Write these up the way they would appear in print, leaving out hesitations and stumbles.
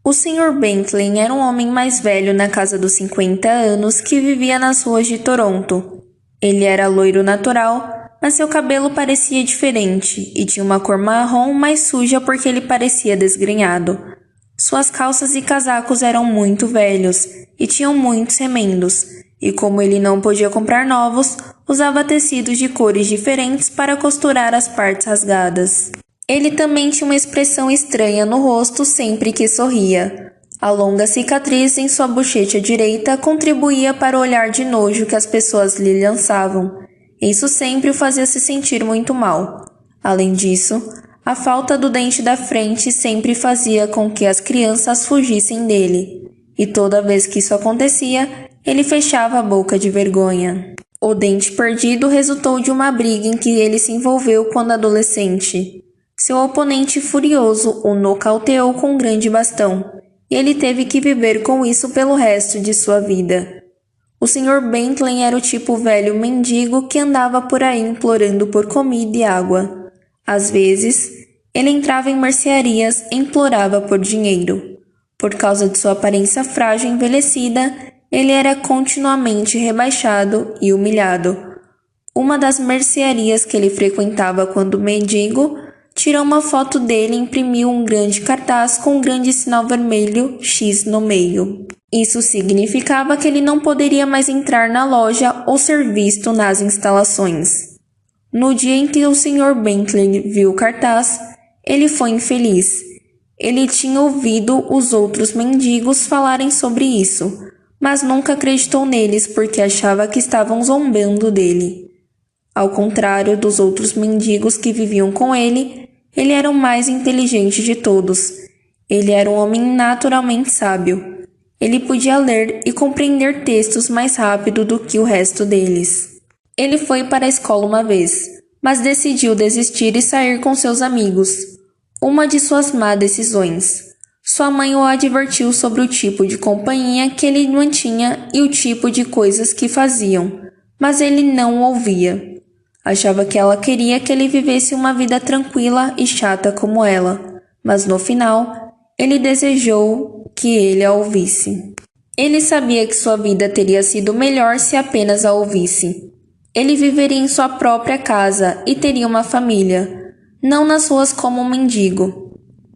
O Sr. Bentley era um homem mais velho na casa dos 50 anos que vivia nas ruas de Toronto. Ele era loiro natural, mas seu cabelo parecia diferente e tinha uma cor marrom mais suja porque ele parecia desgrenhado. Suas calças e casacos eram muito velhos e tinham muitos remendos, e como ele não podia comprar novos, usava tecidos de cores diferentes para costurar as partes rasgadas. Ele também tinha uma expressão estranha no rosto sempre que sorria. A longa cicatriz em sua bochecha direita contribuía para o olhar de nojo que as pessoas lhe lançavam. Isso sempre o fazia se sentir muito mal. Além disso, a falta do dente da frente sempre fazia com que as crianças fugissem dele. E toda vez que isso acontecia, ele fechava a boca de vergonha. O dente perdido resultou de uma briga em que ele se envolveu quando adolescente. Seu oponente furioso o nocauteou com um grande bastão, e ele teve que viver com isso pelo resto de sua vida. O Sr. Bentley era o tipo velho mendigo que andava por aí implorando por comida e água. Às vezes, ele entrava em mercearias e implorava por dinheiro. Por causa de sua aparência frágil e envelhecida, ele era continuamente rebaixado e humilhado. Uma das mercearias que ele frequentava quando mendigo tirou uma foto dele e imprimiu um grande cartaz com um grande sinal vermelho X no meio. Isso significava que ele não poderia mais entrar na loja ou ser visto nas instalações. No dia em que o Sr. Bentley viu o cartaz, ele foi infeliz. Ele tinha ouvido os outros mendigos falarem sobre isso, mas nunca acreditou neles porque achava que estavam zombando dele. Ao contrário dos outros mendigos que viviam com ele era o mais inteligente de todos. Ele era um homem naturalmente sábio. Ele podia ler e compreender textos mais rápido do que o resto deles. Ele foi para a escola uma vez, mas decidiu desistir e sair com seus amigos. Uma de suas más decisões. Sua mãe o advertiu sobre o tipo de companhia que ele mantinha e o tipo de coisas que faziam, mas ele não ouvia. Achava que ela queria que ele vivesse uma vida tranquila e chata como ela, mas no final, ele desejou que ele a ouvisse. Ele sabia que sua vida teria sido melhor se apenas a ouvisse. Ele viveria em sua própria casa e teria uma família, não nas ruas como um mendigo.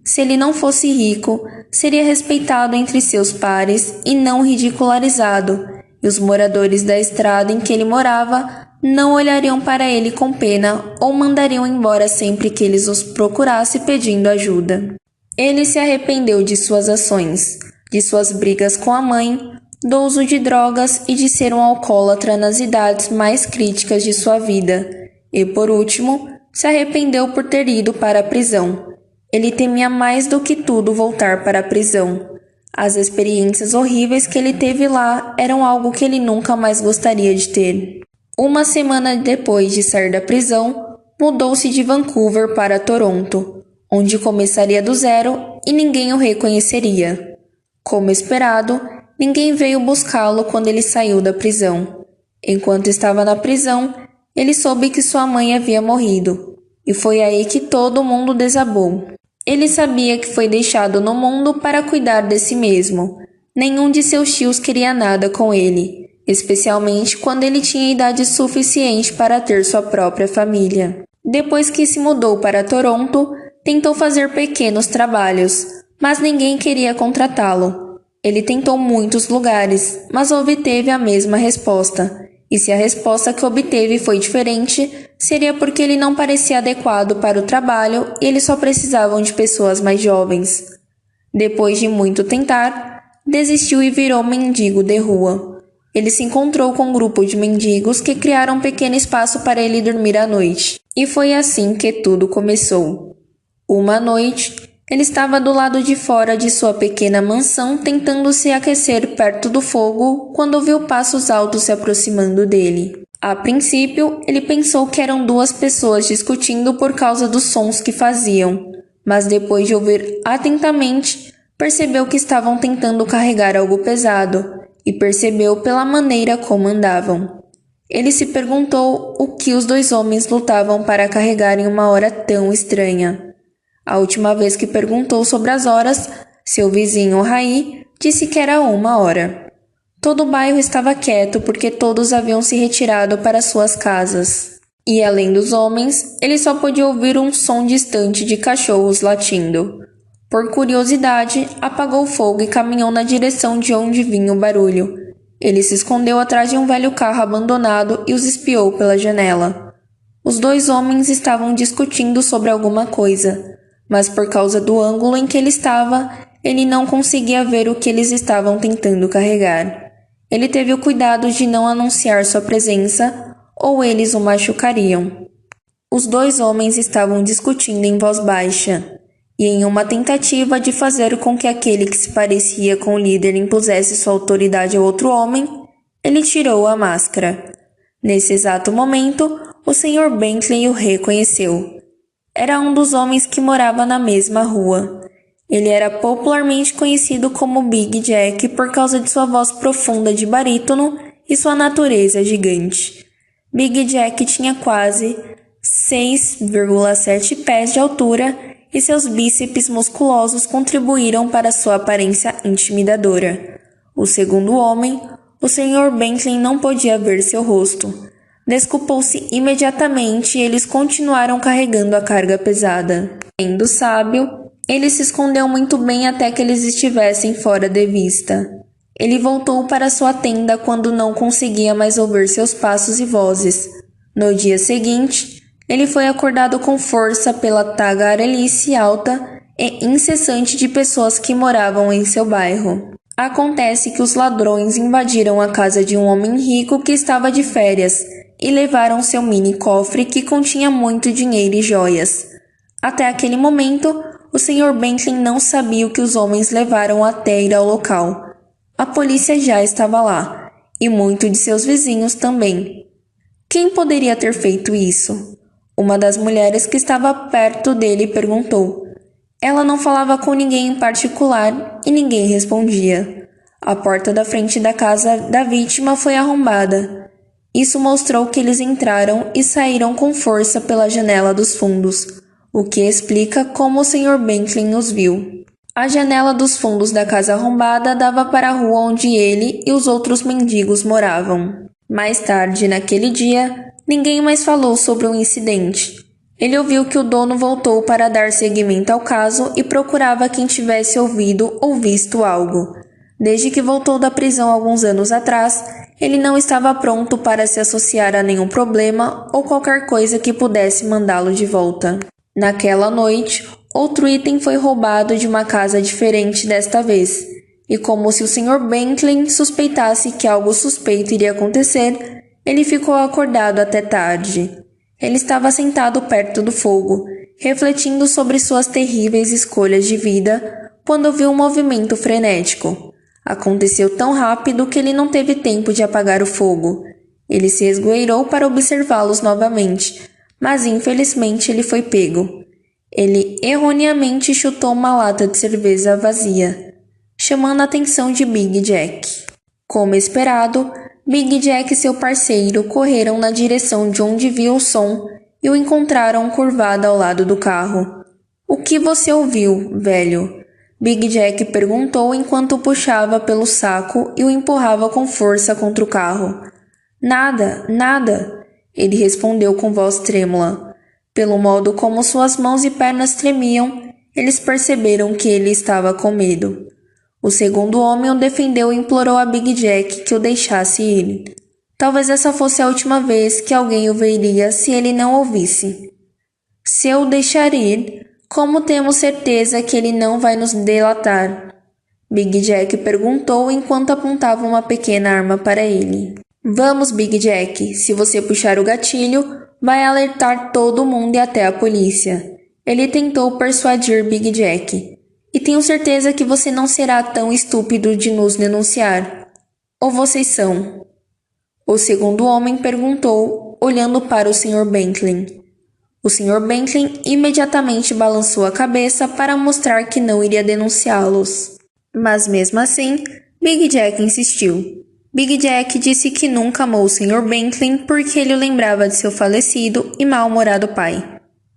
Se ele não fosse rico, seria respeitado entre seus pares e não ridicularizado, e os moradores da estrada em que ele morava não olhariam para ele com pena ou mandariam embora sempre que eles os procurasse pedindo ajuda. Ele se arrependeu de suas ações, de suas brigas com a mãe, do uso de drogas e de ser um alcoólatra nas idades mais críticas de sua vida. E, por último, se arrependeu por ter ido para a prisão. Ele temia mais do que tudo voltar para a prisão. As experiências horríveis que ele teve lá eram algo que ele nunca mais gostaria de ter. Uma semana depois de sair da prisão, mudou-se de Vancouver para Toronto, onde começaria do zero e ninguém o reconheceria. Como esperado, ninguém veio buscá-lo quando ele saiu da prisão. Enquanto estava na prisão, ele soube que sua mãe havia morrido, e foi aí que todo mundo desabou. Ele sabia que foi deixado no mundo para cuidar de si mesmo. Nenhum de seus tios queria nada com ele, especialmente quando ele tinha idade suficiente para ter sua própria família. Depois que se mudou para Toronto, tentou fazer pequenos trabalhos, mas ninguém queria contratá-lo. Ele tentou muitos lugares, mas obteve a mesma resposta. E se a resposta que obteve foi diferente, seria porque ele não parecia adequado para o trabalho e eles só precisavam de pessoas mais jovens. Depois de muito tentar, desistiu e virou mendigo de rua. Ele se encontrou com um grupo de mendigos que criaram um pequeno espaço para ele dormir à noite. E foi assim que tudo começou. Uma noite, ele estava do lado de fora de sua pequena mansão tentando se aquecer perto do fogo quando ouviu passos altos se aproximando dele. A princípio, ele pensou que eram duas pessoas discutindo por causa dos sons que faziam, mas depois de ouvir atentamente, percebeu que estavam tentando carregar algo pesado e percebeu pela maneira como andavam. Ele se perguntou o que os dois homens lutavam para carregar em uma hora tão estranha. A última vez que perguntou sobre as horas, Seu vizinho, Rai, disse que era 1 hora. Todo o bairro estava quieto porque todos haviam se retirado para suas casas. E além dos homens, ele só podia ouvir um som distante de cachorros latindo. Por curiosidade, apagou o fogo e caminhou na direção de onde vinha o barulho. Ele se escondeu atrás de um velho carro abandonado e os espiou pela janela. Os 2 homens estavam discutindo sobre alguma coisa, mas por causa do ângulo em que ele estava, ele não conseguia ver o que eles estavam tentando carregar. Ele teve o cuidado de não anunciar sua presença, ou eles o machucariam. Os 2 homens estavam discutindo em voz baixa, e em uma tentativa de fazer com que aquele que se parecia com o líder impusesse sua autoridade ao outro homem, ele tirou a máscara. Nesse exato momento, o Sr. Bentley o reconheceu. Era um dos homens que morava na mesma rua. Ele era popularmente conhecido como Big Jack por causa de sua voz profunda de barítono e sua natureza gigante. Big Jack tinha quase 6,7 pés de altura e seus bíceps musculosos contribuíram para sua aparência intimidadora. O segundo homem, o Sr. Bentley, não podia ver seu rosto. Desculpou-se imediatamente e eles continuaram carregando a carga pesada. Sendo sábio, ele se escondeu muito bem até que eles estivessem fora de vista. Ele voltou para sua tenda quando não conseguia mais ouvir seus passos e vozes. No dia seguinte, ele foi acordado com força pela tagarelice alta e incessante de pessoas que moravam em seu bairro. Acontece que os ladrões invadiram a casa de um homem rico que estava de férias e levaram seu mini cofre que continha muito dinheiro e joias. Até aquele momento, o Sr. Bentley não sabia o que os homens levaram até ir ao local. A polícia já estava lá, e muitos de seus vizinhos também. Quem poderia ter feito isso? Uma das mulheres que estava perto dele perguntou. Ela não falava com ninguém em particular e ninguém respondia. A porta da frente da casa da vítima foi arrombada. Isso mostrou que eles entraram e saíram com força pela janela dos fundos, o que explica como o Sr. Bentley os viu. A janela dos fundos da casa arrombada dava para a rua onde ele e os outros mendigos moravam. Mais tarde, naquele dia, ninguém mais falou sobre o incidente. Ele ouviu que o dono voltou para dar seguimento ao caso e procurava quem tivesse ouvido ou visto algo. Desde que voltou da prisão alguns anos atrás, ele não estava pronto para se associar a nenhum problema ou qualquer coisa que pudesse mandá-lo de volta. Naquela noite, outro item foi roubado de uma casa diferente desta vez, e como se o Sr. Bentley suspeitasse que algo suspeito iria acontecer, ele ficou acordado até tarde. Ele estava sentado perto do fogo, refletindo sobre suas terríveis escolhas de vida, quando ouviu um movimento frenético. Aconteceu tão rápido que ele não teve tempo de apagar o fogo. Ele se esgueirou para observá-los novamente, mas infelizmente ele foi pego. Ele erroneamente chutou uma lata de cerveja vazia, chamando a atenção de Big Jack. Como esperado, Big Jack e seu parceiro correram na direção de onde viu o som e o encontraram curvado ao lado do carro. "O que você ouviu, velho?" Big Jack perguntou enquanto o puxava pelo saco e o empurrava com força contra o carro. "Nada, nada", ele respondeu com voz trêmula. Pelo modo como suas mãos e pernas tremiam, eles perceberam que ele estava com medo. O segundo homem o defendeu e implorou a Big Jack que o deixasse ir. Talvez essa fosse a última vez que alguém o veria se ele não ouvisse. "Se eu o deixar ir, como temos certeza que ele não vai nos delatar?" Big Jack perguntou enquanto apontava uma pequena arma para ele. "Vamos, Big Jack, se você puxar o gatilho, vai alertar todo mundo e até a polícia." Ele tentou persuadir Big Jack. "E tenho certeza que você não será tão estúpido de nos denunciar. Ou vocês são?" O segundo homem perguntou, olhando para o Sr. Bentley. O Sr. Bentley imediatamente balançou a cabeça para mostrar que não iria denunciá-los. Mas mesmo assim, Big Jack insistiu. Big Jack disse que nunca amou o Sr. Bentley porque ele o lembrava de seu falecido e mal-humorado pai,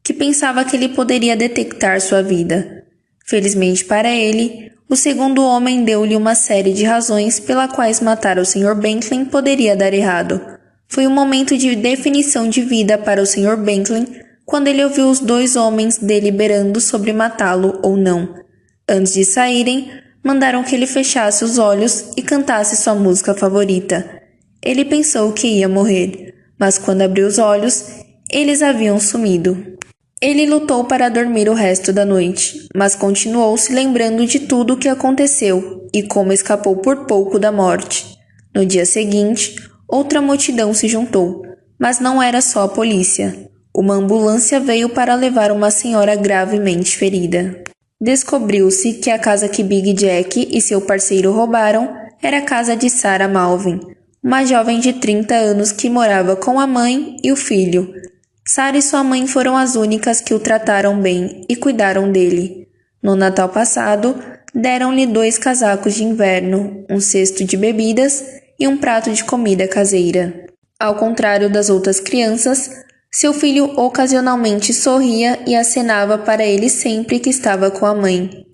que pensava que ele poderia detectar sua vida. Felizmente para ele, O segundo homem deu-lhe uma série de razões pela quais matar o Sr. Bentley poderia dar errado. Foi um momento de definição de vida para o Sr. Bentley quando ele ouviu os dois homens deliberando sobre matá-lo ou não. Antes de saírem, mandaram que ele fechasse os olhos e cantasse sua música favorita. Ele pensou que ia morrer, mas quando abriu os olhos, eles haviam sumido. Ele lutou para dormir o resto da noite, mas continuou se lembrando de tudo o que aconteceu e como escapou por pouco da morte. No dia seguinte, outra multidão se juntou, mas não era só a polícia. Uma ambulância veio para levar uma senhora gravemente ferida. Descobriu-se que a casa que Big Jack e seu parceiro roubaram era a casa de Sarah Malvin, uma jovem de 30 anos que morava com a mãe e o filho. Sarah e sua mãe foram as únicas que o trataram bem e cuidaram dele. No Natal passado, deram-lhe 2 casacos de inverno, um cesto de bebidas e um prato de comida caseira. Ao contrário das outras crianças, seu filho ocasionalmente sorria e acenava para ele sempre que estava com a mãe.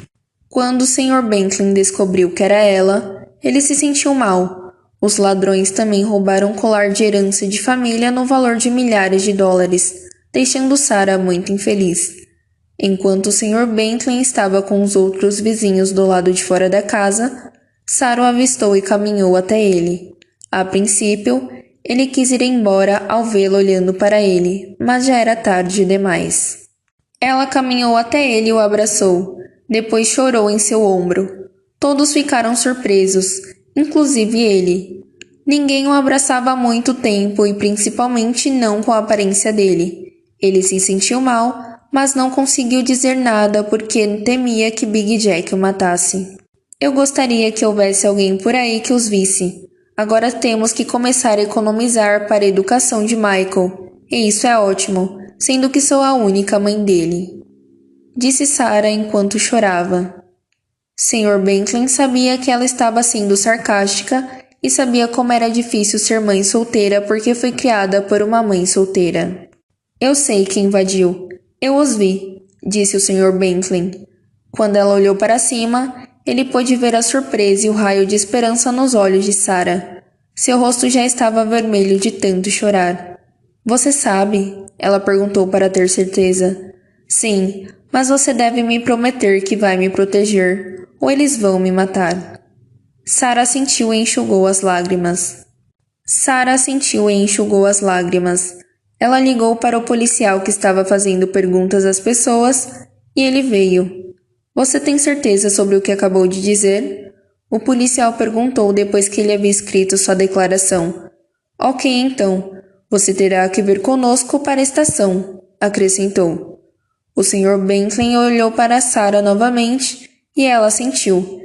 Quando o Sr. Bentley descobriu que era ela, ele se sentiu mal. Os ladrões também roubaram um colar de herança de família no valor de milhares de dólares, deixando Sarah muito infeliz. Enquanto o Sr. Bentley estava com os outros vizinhos do lado de fora da casa, Sarah o avistou e caminhou até ele. A princípio, ele quis ir embora ao vê-lo olhando para ele, mas já era tarde demais. Ela caminhou até ele e o abraçou. Depois chorou em seu ombro. Todos ficaram surpresos, inclusive ele. Ninguém o abraçava há muito tempo e principalmente não com a aparência dele. Ele se sentiu mal, mas não conseguiu dizer nada porque temia que Big Jack o matasse. Eu gostaria que houvesse alguém por aí que os visse. Agora temos que começar a economizar para a educação de Michael. E isso é ótimo, sendo que sou a única mãe dele. Disse Sarah enquanto chorava. Sr. Bentley sabia que ela estava sendo sarcástica e sabia como era difícil ser mãe solteira porque foi criada por uma mãe solteira. Eu sei quem invadiu. Eu os vi, disse o Sr. Bentley. Quando ela olhou para cima, ele pôde ver a surpresa e o raio de esperança nos olhos de Sarah. Seu rosto já estava vermelho de tanto chorar. Você sabe? Ela perguntou para ter certeza. Sim, mas você deve me prometer que vai me proteger, ou eles vão me matar. Sarah sentiu e enxugou as lágrimas. Ela ligou para o policial que estava fazendo perguntas às pessoas e ele veio. Você tem certeza sobre o que acabou de dizer? O policial perguntou depois que ele havia escrito sua declaração. Ok, então. Você terá que vir conosco para a estação, acrescentou. O Sr. Bentley olhou para Sarah novamente e ela sentiu.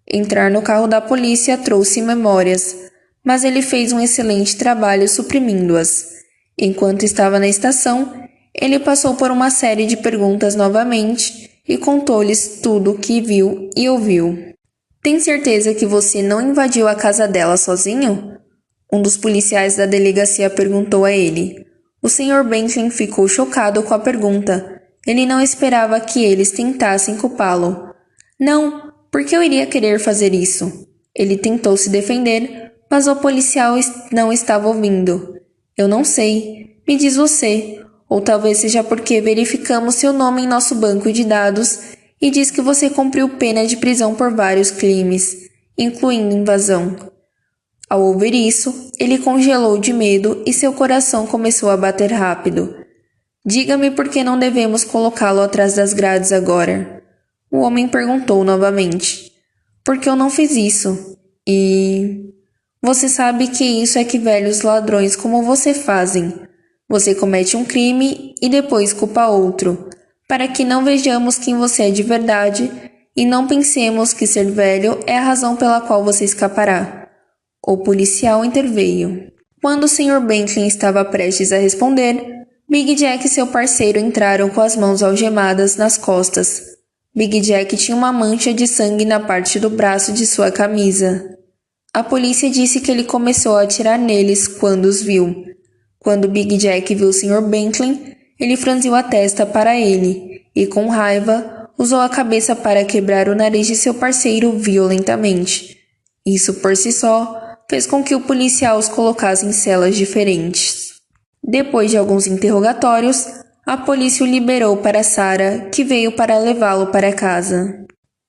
Entrar no carro da polícia trouxe memórias, mas ele fez um excelente trabalho suprimindo-as. Enquanto estava na estação, ele passou por uma série de perguntas novamente e contou-lhes tudo o que viu e ouviu. Tem certeza que você não invadiu a casa dela sozinho? Um dos policiais da delegacia perguntou a ele. O Sr. Bentley ficou chocado com a pergunta. Ele não esperava que eles tentassem culpá-lo. Não, por que eu iria querer fazer isso? Ele tentou se defender, mas o policial não estava ouvindo. Eu não sei. Me diz você. Ou talvez seja porque verificamos seu nome em nosso banco de dados e diz que você cumpriu pena de prisão por vários crimes, incluindo invasão. Ao ouvir isso, ele congelou de medo e seu coração começou a bater rápido. Diga-me por que não devemos colocá-lo atrás das grades agora. O homem perguntou novamente. Porque eu não fiz isso. E... Você sabe que isso é que velhos ladrões como você fazem. Você comete um crime e depois culpa outro, para que não vejamos quem você é de verdade e não pensemos que ser velho é a razão pela qual você escapará. O policial interveio. Quando o Sr. Bentley estava prestes a responder, Big Jack e seu parceiro entraram com as mãos algemadas nas costas. Big Jack tinha uma mancha de sangue na parte do braço de sua camisa. A polícia disse que ele começou a atirar neles quando os viu. Quando Big Jack viu o Sr. Bentley, ele franziu a testa para ele e, com raiva, usou a cabeça para quebrar o nariz de seu parceiro violentamente. Isso por si só fez com que o policial os colocasse em celas diferentes. Depois de alguns interrogatórios, a polícia o liberou para Sarah, que veio para levá-lo para casa.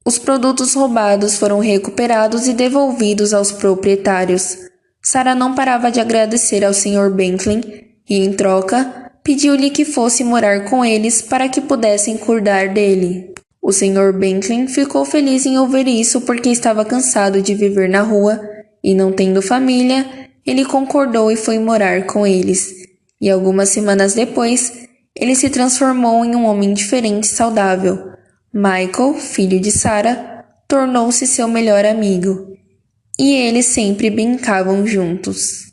Os produtos roubados foram recuperados e devolvidos aos proprietários. Sarah não parava de agradecer ao Sr. Bentley e, em troca, pediu-lhe que fosse morar com eles para que pudessem cuidar dele. O Sr. Bentley ficou feliz em ouvir isso porque estava cansado de viver na rua e, não tendo família, ele concordou e foi morar com eles. E algumas semanas depois, ele se transformou em um homem diferente e saudável. Michael, filho de Sarah, tornou-se seu melhor amigo. E eles sempre brincavam juntos.